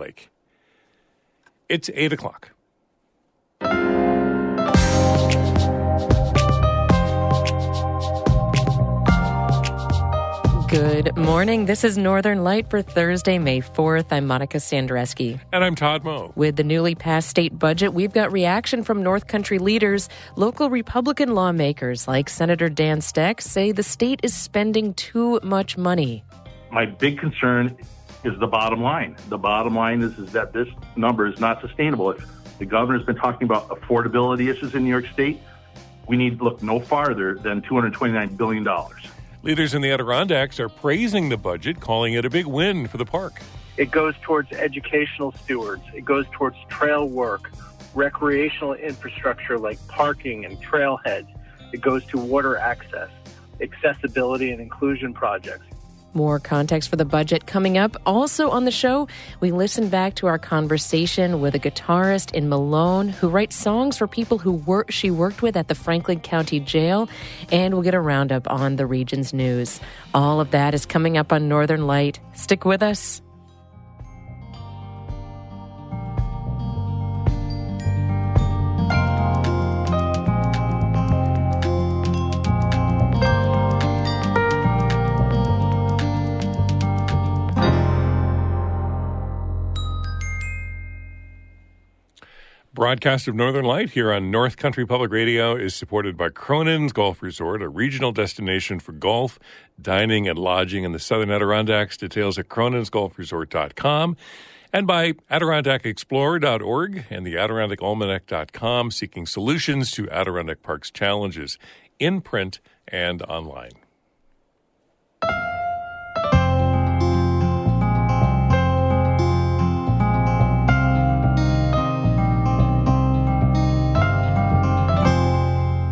Lake. It's 8 o'clock. Good morning. This is Northern Light for Thursday, May 4th. I'm Monica Sandreski. And I'm Todd Moe. With the newly passed state budget, we've got reaction from North Country leaders. Local Republican lawmakers like Senator Dan Steck say the state is spending too much money. My big concern is the bottom line. The bottom line is that this number is not sustainable. If the governor's been talking about affordability issues in New York State, we need to look no farther than $229 billion. Leaders in the Adirondacks are praising the budget, calling it a big win for the park. It goes towards educational stewards. It goes towards trail work, recreational infrastructure like parking and trailheads. It goes to water access, accessibility and inclusion projects. More context for the budget coming up. Also on the show, we listen back to our conversation with a guitarist in Malone who writes songs for people she worked with at the Franklin County Jail, and we'll get a roundup on the region's news. All of that is coming up on Northern Light. Stick with us. Broadcast of Northern Light here on North Country Public Radio is supported by Cronin's Golf Resort, a regional destination for golf, dining, and lodging in the Southern Adirondacks. Details at croninsgolfresort.com, and by AdirondackExplorer.org and the AdirondackAlmanac.com, seeking solutions to Adirondack Park's challenges in print and online.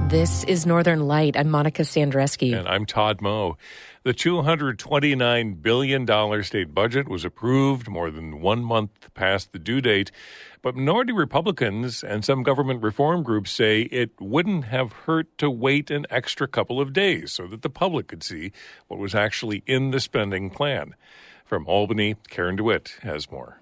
This is Northern Light. I'm Monica Sandreski. And I'm Todd Moe. The $229 billion state budget was approved more than 1 month past the due date, but minority Republicans and some government reform groups say it wouldn't have hurt to wait an extra couple of days so that the public could see what was actually in the spending plan. From Albany, Karen DeWitt has more.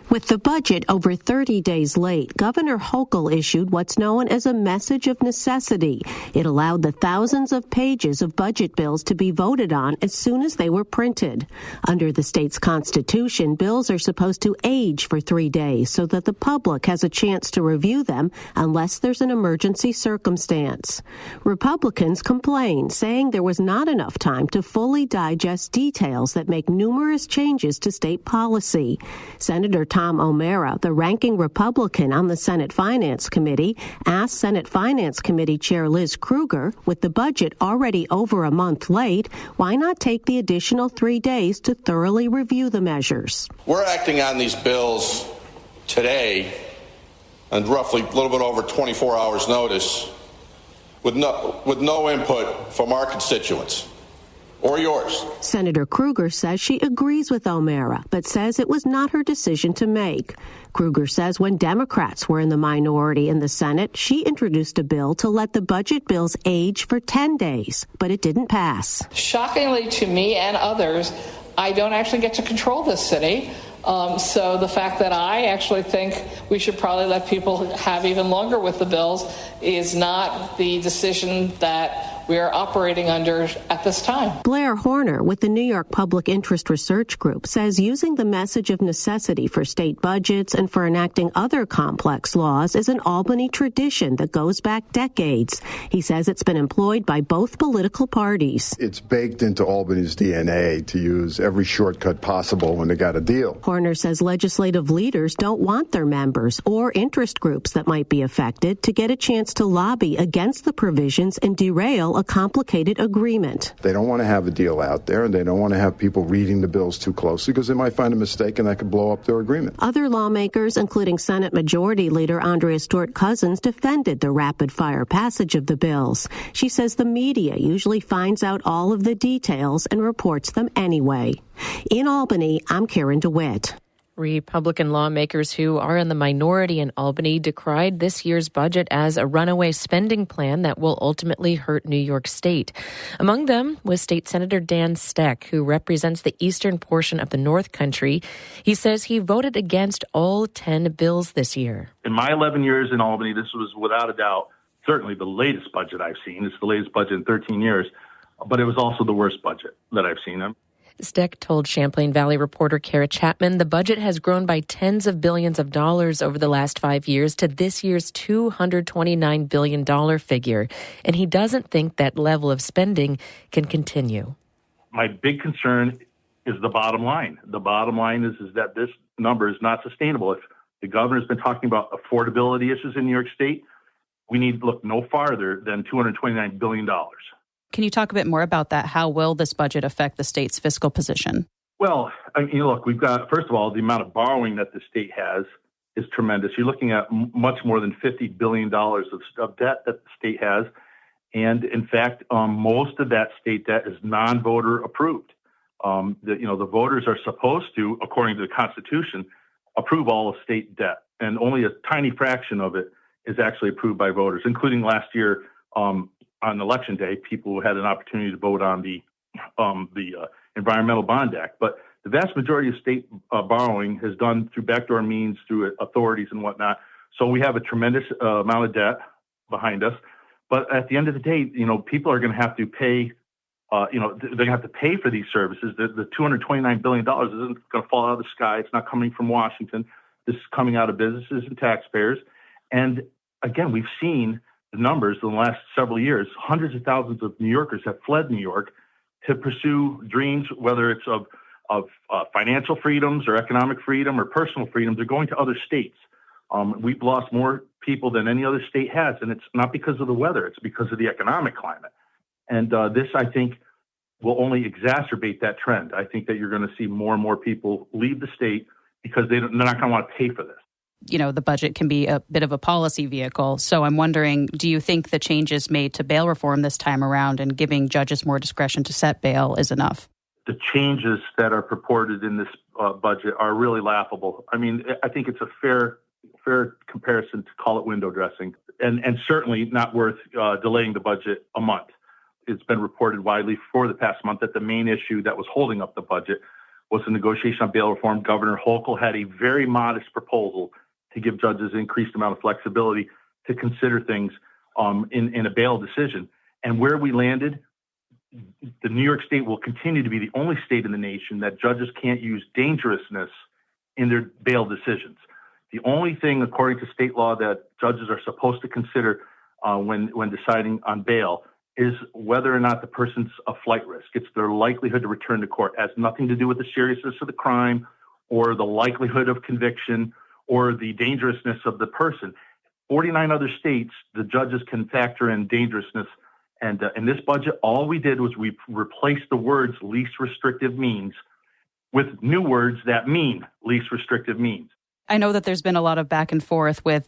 With the budget over 30 days late, Governor Hochul issued what's known as a message of necessity. It allowed the thousands of pages of budget bills to be voted on as soon as they were printed. Under the state's constitution, bills are supposed to age for 3 days so that the public has a chance to review them unless there's an emergency circumstance. Republicans complained, saying there was not enough time to fully digest details that make numerous changes to state policy. Senator Tom O'Mara, the ranking Republican on the Senate Finance Committee, asked Senate Finance Committee Chair Liz Krueger, with the budget already over a month late, why not take the additional 3 days to thoroughly review the measures? We're acting on these bills today and roughly a little bit over 24 hours notice with no input from our constituents. Or yours. Senator Krueger says she agrees with O'Mara, but says it was not her decision to make. Krueger says when Democrats were in the minority in the Senate, she introduced a bill to let the budget bills age for 10 days, but it didn't pass. Shockingly to me and others, I don't actually get to control this city. So the fact that I actually think we should probably let people have even longer with the bills is not the decision that we are operating under at this time. Blair Horner with the New York Public Interest Research Group says using the message of necessity for state budgets and for enacting other complex laws is an Albany tradition that goes back decades. He says it's been employed by both political parties. It's baked into Albany's DNA to use every shortcut possible when they got a deal. Horner says legislative leaders don't want their members or interest groups that might be affected to get a chance to lobby against the provisions and derail a complicated agreement. They don't want to have a deal out there, and they don't want to have people reading the bills too closely because they might find a mistake and that could blow up their agreement. Other lawmakers, including Senate Majority Leader Andrea Stewart-Cousins, defended the rapid-fire passage of the bills. She says the media usually finds out all of the details and reports them anyway. In Albany, I'm Karen DeWitt. Republican lawmakers who are in the minority in Albany decried this year's budget as a runaway spending plan that will ultimately hurt New York State. Among them was State Senator Dan Steck, who represents the eastern portion of the North Country. He says he voted against all 10 bills this year. In my 11 years in Albany, this was without a doubt certainly the latest budget I've seen. It's the latest budget in 13 years, but it was also the worst budget that I've seen. Steck told Champlain Valley reporter Kara Chapman the budget has grown by tens of billions of dollars over the last 5 years to this year's $229 billion figure, and he doesn't think that level of spending can continue. My big concern is the bottom line. The bottom line is that this number is not sustainable. If the governor's been talking about affordability issues in New York State, we need to look no farther than $229 billion. Can you talk a bit more about that? How will this budget affect the state's fiscal position? Well, look, we've got, first of all, the amount of borrowing that the state has is tremendous. You're looking at much more than $50 billion of debt that the state has. And in fact, most of that state debt is non-voter approved. The voters are supposed to, according to the Constitution, approve all of state debt. And only a tiny fraction of it is actually approved by voters, including last year on Election Day, people who had an opportunity to vote on the Environmental Bond Act. But the vast majority of state borrowing is done through backdoor means, through authorities and whatnot. So we have a tremendous amount of debt behind us. But at the end of the day, people are going to have to pay. They're going to have to pay for these services. The $229 billion isn't going to fall out of the sky. It's not coming from Washington. This is coming out of businesses and taxpayers. And again, we've seen the numbers in the last several years. Hundreds of thousands of New Yorkers have fled New York to pursue dreams, whether it's of financial freedoms or economic freedom or personal freedom. They're going to other states. We've lost more people than any other state has, and it's not because of the weather. It's because of the economic climate. And this, I think, will only exacerbate that trend. I think that you're going to see more and more people leave the state because they're not going to want to pay for this. The budget can be a bit of a policy vehicle. So I'm wondering, do you think the changes made to bail reform this time around and giving judges more discretion to set bail is enough? The changes that are purported in this budget are really laughable. I mean, I think it's a fair comparison to call it window dressing, and certainly not worth delaying the budget a month. It's been reported widely for the past month that the main issue that was holding up the budget was the negotiation on bail reform. Governor Hochul had a very modest proposal to give judges increased amount of flexibility to consider things in a bail decision. And where we landed, the New York State will continue to be the only state in the nation that judges can't use dangerousness in their bail decisions. The only thing, according to state law, that judges are supposed to consider when deciding on bail is whether or not the person's a flight risk. It's their likelihood to return to court. It has nothing to do with the seriousness of the crime or the likelihood of conviction or the dangerousness of the person. 49 other states, the judges can factor in dangerousness. And in this budget, all we did was we replaced the words least restrictive means with new words that mean least restrictive means. I know that there's been a lot of back and forth with,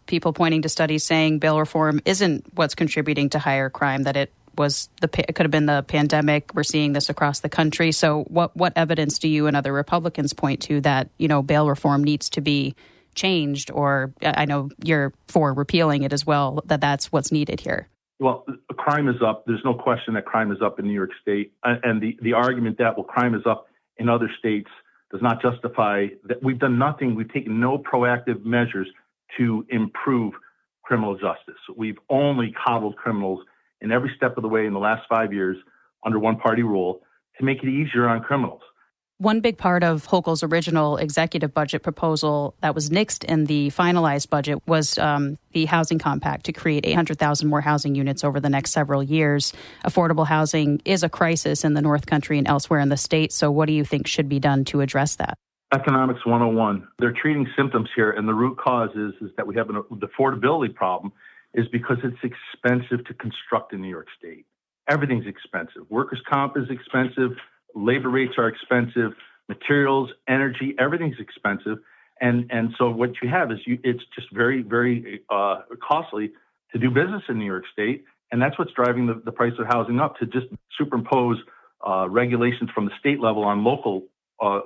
people pointing to studies saying bail reform isn't what's contributing to higher crime, that it could have been the pandemic. We're seeing this across the country. So what evidence do you and other Republicans point to that, bail reform needs to be changed? Or I know you're for repealing it as well, that's what's needed here. Well, crime is up. There's no question that crime is up in New York State. And the argument that, crime is up in other states does not justify that. We've done nothing. We've taken no proactive measures to improve criminal justice. We've only coddled criminals in every step of the way in the last 5 years under one-party rule to make it easier on criminals. One big part of Hochul's original executive budget proposal that was nixed in the finalized budget was the housing compact to create 800,000 more housing units over the next several years. Affordable housing is a crisis in the North Country and elsewhere in the state. So what do you think should be done to address that? Economics 101. They're treating symptoms here, and the root cause is that we have the affordability problem is because it's expensive to construct in New York State. Everything's expensive. Workers' comp is expensive. Labor rates are expensive. Materials, energy, everything's expensive. And so what you have is it's just very, very costly to do business in New York State. And that's what's driving the price of housing up. To just superimpose regulations from the state level on local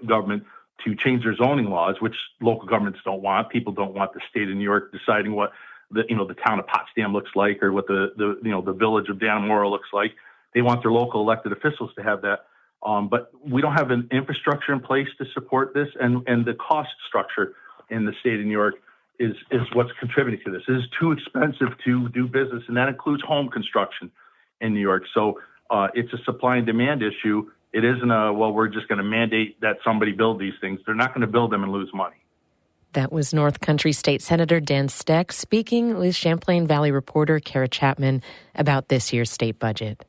government to change their zoning laws, which local governments don't want. People don't want the state of New York deciding what the town of Potsdam looks like or what the village of Dannemora looks like. They want their local elected officials to have that. But we don't have an infrastructure in place to support this, and the cost structure in the state of New York is what's contributing to this. It is too expensive to do business, and that includes home construction in New York. So it's a supply and demand issue. It isn't we're just going to mandate that somebody build these things. They're not going to build them and lose money. That was North Country State Senator Dan Steck speaking with Champlain Valley reporter Kara Chapman about this year's state budget.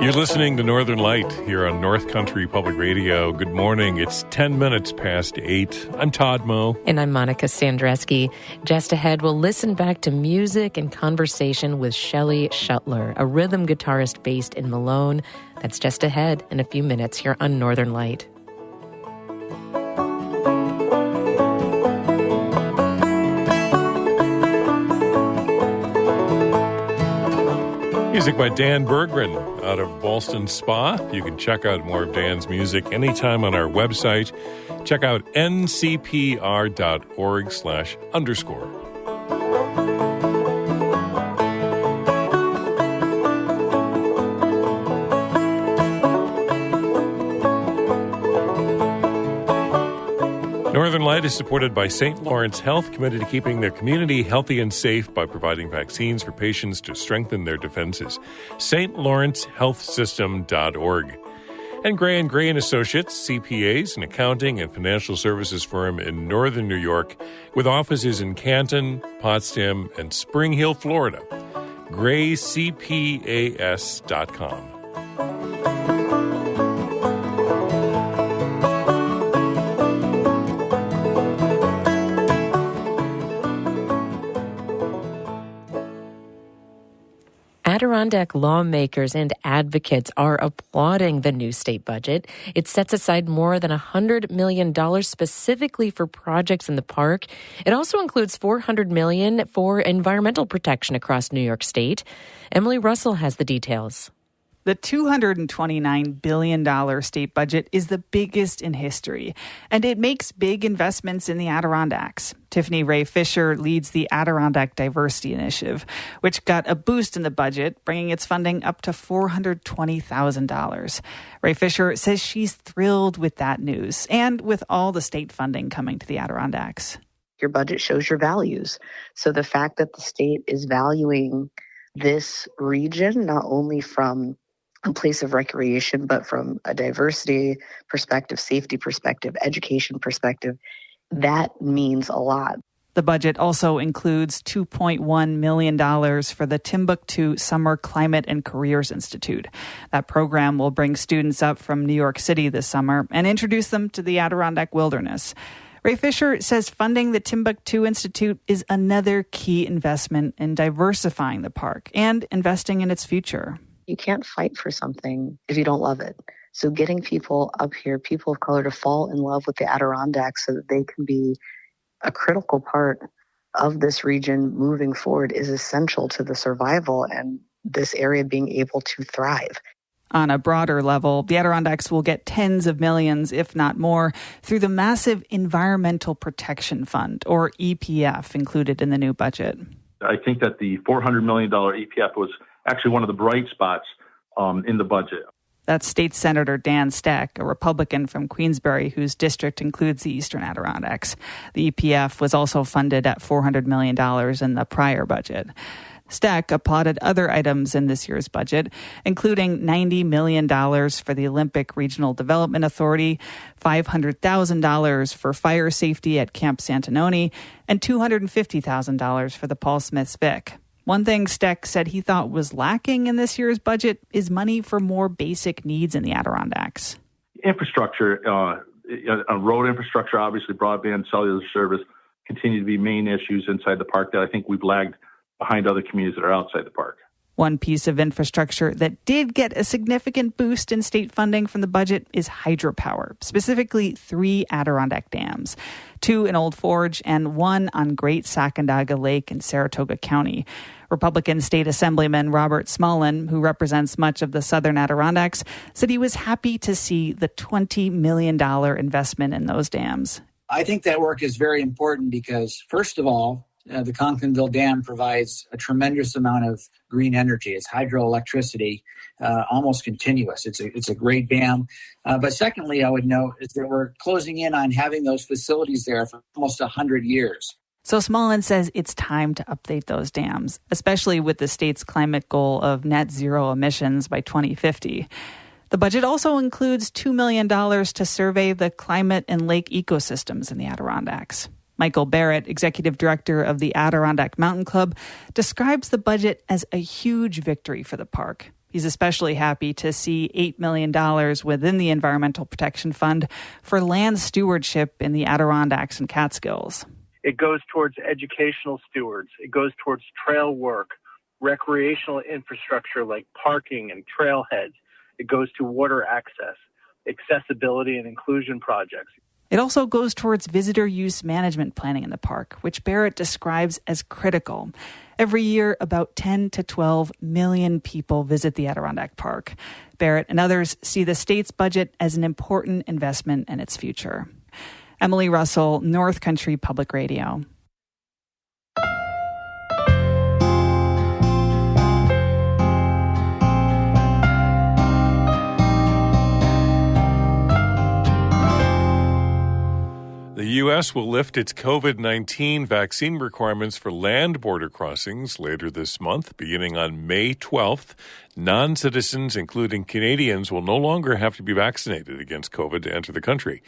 You're listening to Northern Light here on North Country Public Radio. Good morning. It's 10 minutes past 8. I'm Todd Moe. And I'm Monica Sandreski. Just ahead, we'll listen back to music and conversation with Shelley Shuttler, a rhythm guitarist based in Malone. That's just ahead in a few minutes here on Northern Light. Music by Dan Bergman out of Ballston Spa. You can check out more of Dan's music anytime on our website. Check out ncpr.org/_. Northern Light is supported by St. Lawrence Health, committed to keeping their community healthy and safe by providing vaccines for patients to strengthen their defenses. StLawrenceHealthSystem.org. And Gray & Gray & Associates, CPAs, an accounting and financial services firm in northern New York with offices in Canton, Potsdam, and Spring Hill, Florida. GrayCPAS.com. Adirondack lawmakers and advocates are applauding the new state budget. It sets aside more than $100 million specifically for projects in the park. It also includes $400 million for environmental protection across New York State. Emily Russell has the details. The $229 billion state budget is the biggest in history, and it makes big investments in the Adirondacks. Tiffany Ray Fisher leads the Adirondack Diversity Initiative, which got a boost in the budget, bringing its funding up to $420,000. Ray Fisher says she's thrilled with that news and with all the state funding coming to the Adirondacks. Your budget shows your values. So the fact that the state is valuing this region, not only from a place of recreation, but from a diversity perspective, safety perspective, education perspective, that means a lot. The budget also includes $2.1 million for the Timbuktu Summer Climate and Careers Institute. That program will bring students up from New York City this summer and introduce them to the Adirondack wilderness. Ray Fisher says funding the Timbuktu Institute is another key investment in diversifying the park and investing in its future. You can't fight for something if you don't love it. So getting people up here, people of color, to fall in love with the Adirondacks so that they can be a critical part of this region moving forward is essential to the survival and this area being able to thrive. On a broader level, the Adirondacks will get tens of millions, if not more, through the massive Environmental Protection Fund, or EPF, included in the new budget. I think that the $400 million EPF was actually one of the bright spots in the budget. That's State Senator Dan Steck, a Republican from Queensbury, whose district includes the Eastern Adirondacks. The EPF was also funded at $400 million in the prior budget. Steck applauded other items in this year's budget, including $90 million for the Olympic Regional Development Authority, $500,000 for fire safety at Camp Santanoni, and $250,000 for the Paul Smiths Vic. One thing Steck said he thought was lacking in this year's budget is money for more basic needs in the Adirondacks. Infrastructure road infrastructure, obviously broadband, cellular service continue to be main issues inside the park that I think we've lagged behind other communities that are outside the park. One piece of infrastructure that did get a significant boost in state funding from the budget is hydropower, specifically 3 Adirondack dams, 2 in Old Forge and 1 on Great Sacandaga Lake in Saratoga County. Republican State Assemblyman Robert Smolin, who represents much of the southern Adirondacks, said he was happy to see the $20 million investment in those dams. I think that work is very important because, first of all, the Conklinville Dam provides a tremendous amount of green energy. It's hydroelectricity, almost continuous. It's a great dam. But secondly, I would note is that we're closing in on having those facilities there for almost 100 years. So Smolin says it's time to update those dams, especially with the state's climate goal of net zero emissions by 2050. The budget also includes $2 million to survey the climate and lake ecosystems in the Adirondacks. Michael Barrett, executive director of the Adirondack Mountain Club, describes the budget as a huge victory for the park. He's especially happy to see $8 million within the Environmental Protection Fund for land stewardship in the Adirondacks and Catskills. It goes towards educational stewards. It goes towards trail work, recreational infrastructure like parking and trailheads. It goes to water access, accessibility and inclusion projects. It also goes towards visitor use management planning in the park, which Barrett describes as critical. Every year, about 10 to 12 million people visit the Adirondack Park. Barrett and others see the state's budget as an important investment in its future. Emily Russell, North Country Public Radio. The U.S. will lift its COVID-19 vaccine requirements for land border crossings later this month. Beginning on May 12th, non-citizens, including Canadians, will no longer have to be vaccinated against COVID to enter the country.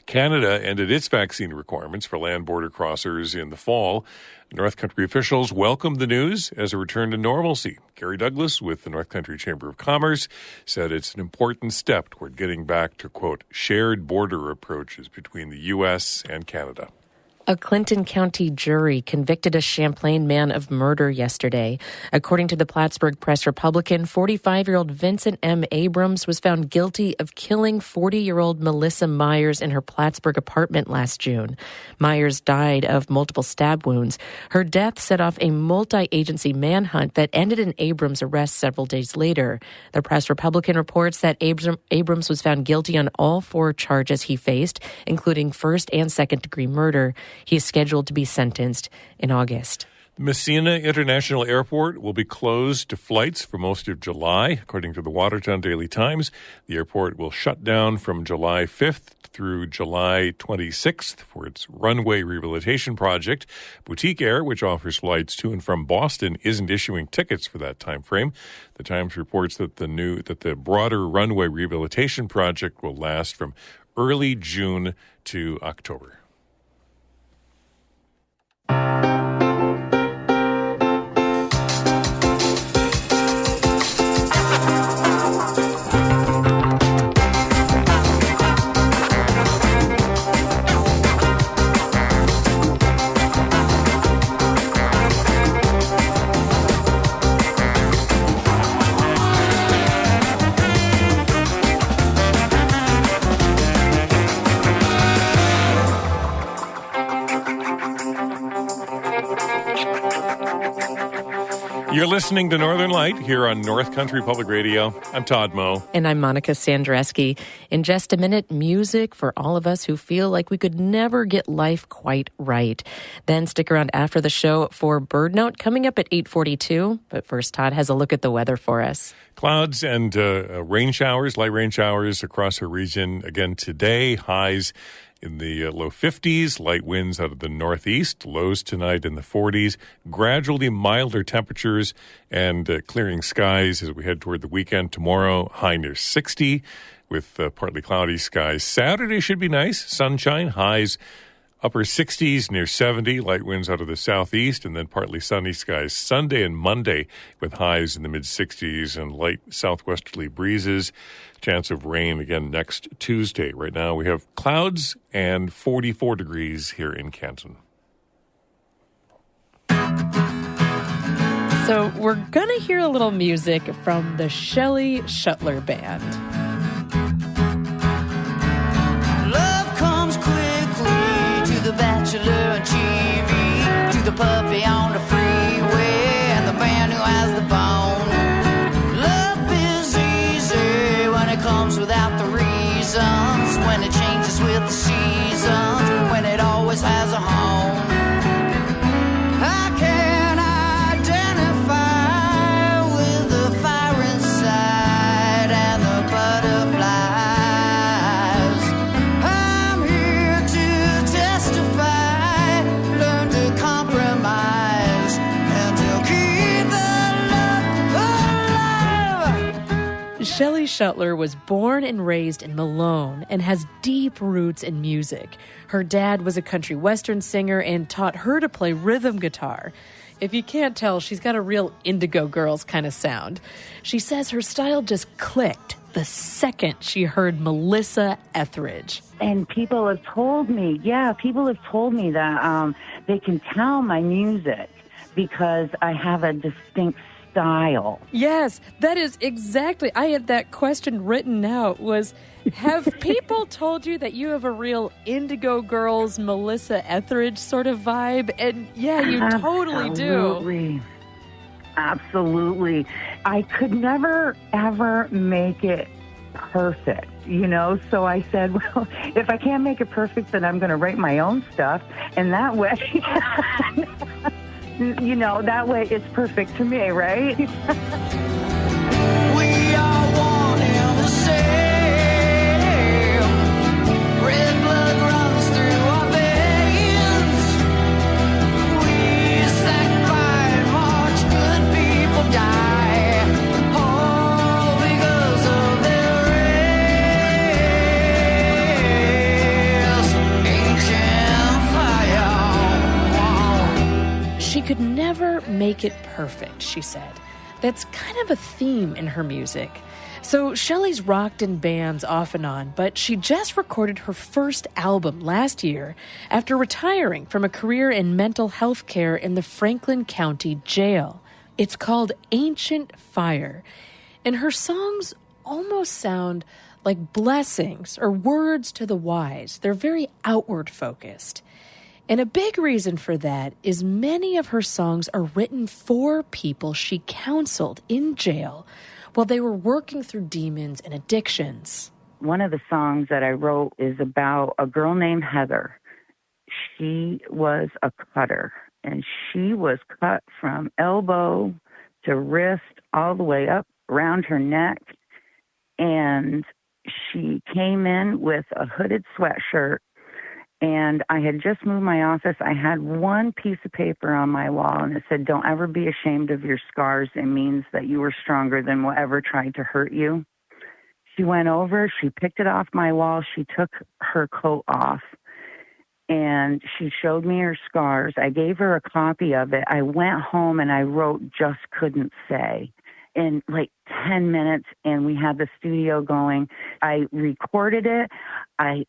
Canada ended its vaccine requirements for land border crossers in the fall. North Country officials welcomed the news as a return to normalcy. Gary Douglas with the North Country Chamber of Commerce said it's an important step toward getting back to, quote, shared border approaches between the U.S. and Canada. A Clinton County jury convicted a Champlain man of murder yesterday. According to the Plattsburgh Press-Republican, 45-year-old Vincent M. Abrams was found guilty of killing 40-year-old Melissa Myers in her Plattsburgh apartment last June. Myers died of multiple stab wounds. Her death set off a multi-agency manhunt that ended in Abrams' arrest several days later. The Press-Republican reports that Abrams was found guilty on all 4 charges he faced, including first- and second-degree murder. He is scheduled to be sentenced in August. Messina International Airport will be closed to flights for most of July. According to the Watertown Daily Times, the airport will shut down from July 5th through July 26th for its runway rehabilitation project. Boutique Air, which offers flights to and from Boston, isn't issuing tickets for that time frame. The Times reports that the broader runway rehabilitation project will last from early June to October. You're listening to Northern Light here on North Country Public Radio. I'm Todd Moe. And I'm Monica Sandreski. In just a minute, music for all of us who feel like we could never get life quite right. Then stick around after the show for Bird Note coming up at 8:42. But first, Todd has a look at the weather for us. Clouds and rain showers, light rain showers across our region again today. Highs in the low 50s, light winds out of the northeast, lows tonight in the 40s, gradually milder temperatures and clearing skies as we head toward the weekend. Tomorrow, high near 60 with partly cloudy skies. Saturday should be nice, sunshine, highs Upper 60s near 70, light winds out of the southeast, and then partly sunny skies Sunday and Monday with highs in the mid-60s and light southwesterly breezes. Chance of rain again next Tuesday. Right now we have clouds and 44 degrees here in Canton. So we're going to hear a little music from the Shelley Shuttler Band. Love comes quickly to the bachelor on TV, to the puppy on the freeway, and the man who has the bone. Love is easy when it comes without the reasons, when it changes with the seasons, when it always has a home. I can identify with the fire inside and the butterflies. I'm here to testify, learn to compromise, and to keep the love alive. Shelley Shuttler was born and raised in Malone and has deep roots in music. Her dad was a country western singer and taught her to play rhythm guitar. If you can't tell, she's got a real Indigo Girls kind of sound. She says her style just clicked the second she heard Melissa Etheridge. And people have told me that they can tell my music because I have a distinct style. Yes, that is exactly. I had that question written out was, have people told you that you have a real Indigo Girls, Melissa Etheridge sort of vibe? And yeah, you totally do. Absolutely. I could never, ever make it perfect, So I said, well, if I can't make it perfect, then I'm going to write my own stuff. And that way, that way it's perfect to me, right? We are one and the same. Red blood runs through our veins. We sacrifice, watch good people die, all because of their race. Ancient fire. She could never make it perfect, she said. That's kind of a theme in her music. So Shelley's rocked in bands off and on, but she just recorded her first album last year after retiring from a career in mental health care in the Franklin County Jail. It's called Ancient Fire, and her songs almost sound like blessings or words to the wise. They're very outward focused. And a big reason for that is many of her songs are written for people she counseled in jail while they were working through demons and addictions. One of the songs that I wrote is about a girl named Heather. She was a cutter, and she was cut from elbow to wrist all the way up around her neck. And she came in with a hooded sweatshirt. And I had just moved my office. I had one piece of paper on my wall, and it said, "Don't ever be ashamed of your scars. It means that you were stronger than whatever tried to hurt you." She went over, she picked it off my wall, she took her coat off, and she showed me her scars. I gave her a copy of it. I went home and I wrote Just Couldn't Say in like 10 minutes, and we had the studio going. I recorded it. I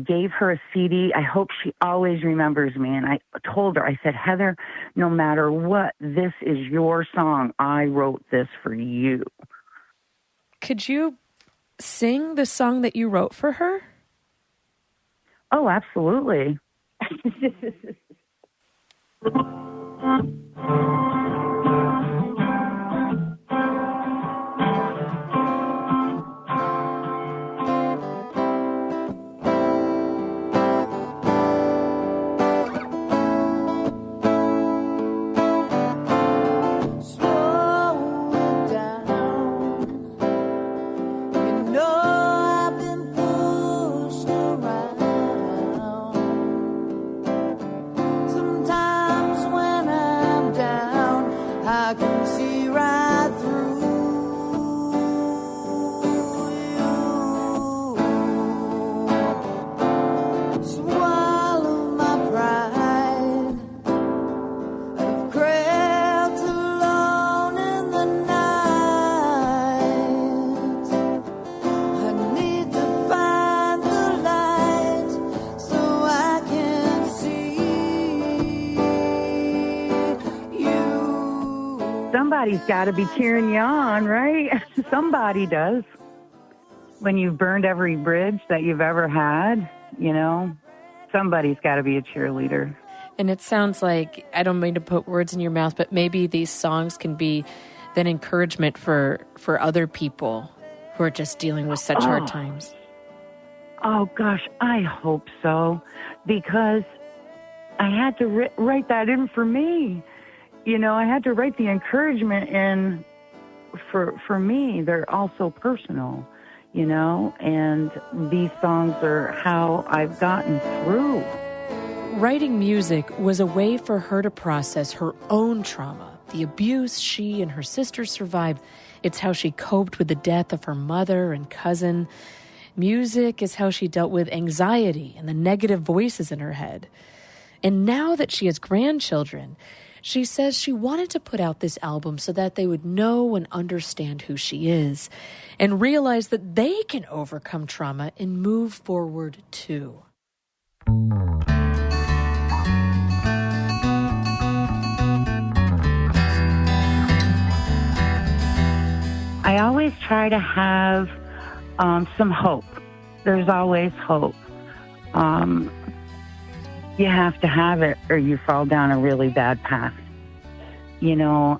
gave her a CD. I hope she always remembers me. And I told her, I said, "Heather, no matter what, this is your song. I wrote this for you." Could you sing the song that you wrote for her? Oh, absolutely. Sometimes when I'm down somebody's got to be cheering you on, right? Somebody does. When you've burned every bridge that you've ever had, somebody's got to be a cheerleader. And it sounds like, I don't mean to put words in your mouth, but maybe these songs can be then encouragement for other people who are just dealing with such hard times. Oh, gosh, I hope so. Because I had to write that in for me. I had to write the encouragement in for me. They're also personal, and these songs are how I've gotten through. Writing music was a way for her to process her own trauma, the abuse she and her sister survived. It's how she coped with the death of her mother and cousin. Music is how she dealt with anxiety and the negative voices in her head. And now that she has grandchildren, she says she wanted to put out this album so that they would know and understand who she is and realize that they can overcome trauma and move forward too. I always try to have some hope. There's always hope. You have to have it or you fall down a really bad path.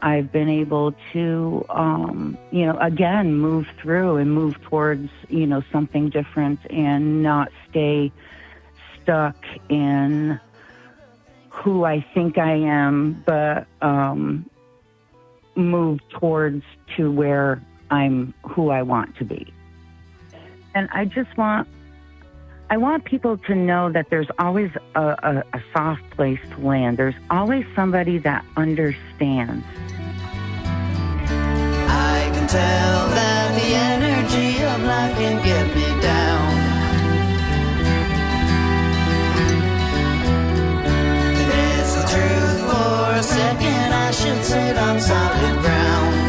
I've been able to, again, move through and move towards, something different and not stay stuck in who I think I am, but move towards to where I'm who I want to be. And I want people to know that there's always a soft place to land. There's always somebody that understands. I can tell that the energy of life can get me down. And it's the truth for a second, I should sit on solid ground.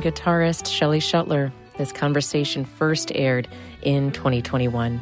Guitarist Shelley Shuttler. This conversation first aired in 2021.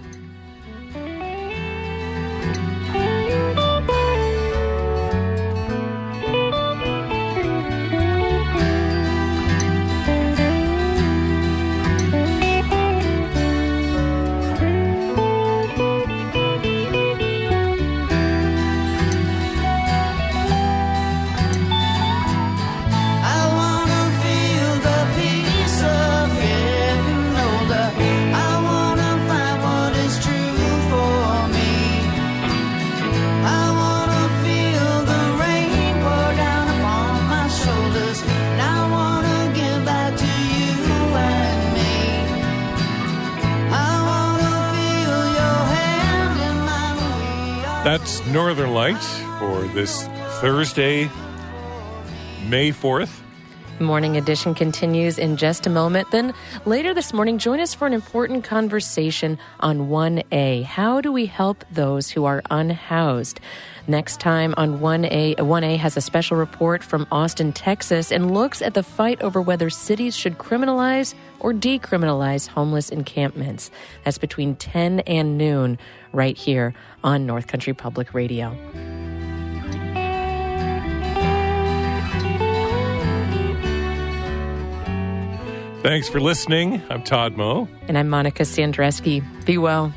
That's Northern Lights for this Thursday, May 4th. Morning Edition continues in just a moment. Then later this morning, join us for an important conversation on 1A. How do we help those who are unhoused? Next time on 1A, 1A has a special report from Austin, Texas, and looks at the fight over whether cities should criminalize or decriminalize homeless encampments. That's between 10 and noon right here on North Country Public Radio. Thanks for listening. I'm Todd Moe. And I'm Monica Sandreski. Be well.